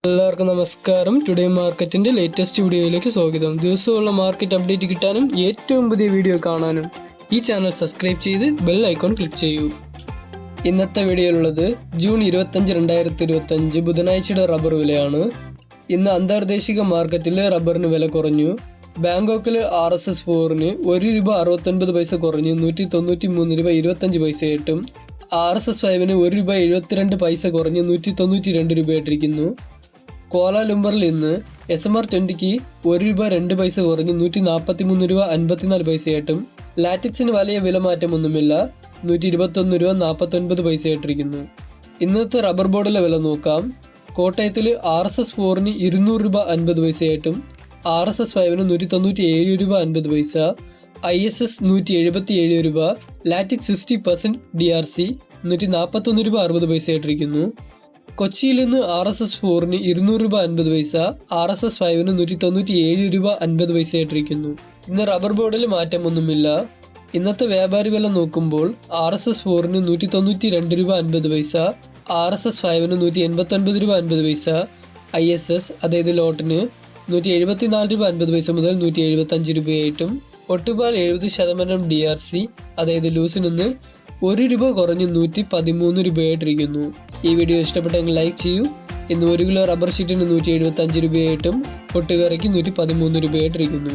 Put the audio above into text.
എല്ലാവർക്കും നമസ്കാരം. ടുഡേ മാർക്കറ്റിൻ്റെ ലേറ്റസ്റ്റ് വീഡിയോയിലേക്ക് സ്വാഗതം. ദിവസമുള്ള മാർക്കറ്റ് അപ്ഡേറ്റ് കിട്ടാനും ഏറ്റവും പുതിയ വീഡിയോ കാണാനും ഈ ചാനൽ സബ്സ്ക്രൈബ് ചെയ്ത് ബെൽ ഐക്കോൺ ക്ലിക്ക് ചെയ്യൂ. ഇന്നത്തെ വീഡിയോയിലുള്ളത് ജൂൺ 25, 2025 ബുധനാഴ്ചയുടെ റബ്ബർ വിലയാണ്. ഇന്ന് അന്തർദേശിക മാർക്കറ്റിൽ റബ്ബറിന് വില കുറഞ്ഞു. ബാങ്കോക്കിൽ RSS 4-ന് ₹1.69 കുറഞ്ഞ് 193.25 RSS 5-ന് ₹1.72 കുറഞ്ഞ് 192 കോലാലുംബറിൽ ഇന്ന് SMR 20-ക്ക് ₹1.02 കുറഞ്ഞ് 143.54 ലാറ്റിക്സിന് വലിയ വിലമാറ്റമൊന്നുമില്ല, ₹121.49 ഇന്നത്തെ റബ്ബർ ബോർഡിലെ വില നോക്കാം. കോട്ടയത്തിൽ RSS 4-ന് ₹200.50, RSS 5-ന് ₹197.50, ISS ₹177, latex 60% DRC ₹141.60 കൊച്ചിയിൽ നിന്ന് RSS 4-ന് ₹200.50, RSS 5-ന് ₹197.50 ഇന്ന് റബ്ബർ ബോർഡിൽ മാറ്റമൊന്നുമില്ല. ഇന്നത്തെ വ്യാപാരി വില നോക്കുമ്പോൾ RSS 4-ന് ₹192.50, RSS 5-ന് ₹189.50, ISS അതായത് ലോട്ടിന് ₹174.50 മുതൽ ₹175 ഒട്ടുപാൽ 70% DRC അതായത് ലൂസിൽ നിന്ന് ₹1 കുറഞ്ഞ് ₹113 ഈ വീഡിയോ ഇഷ്ടപ്പെട്ടെങ്കിൽ ലൈക്ക് ചെയ്യൂ. ഇന്ന് 1 കിലോ റബ്ബർ ഷീറ്റിന് ₹175, ഒട്ടുകറിക്ക് ₹113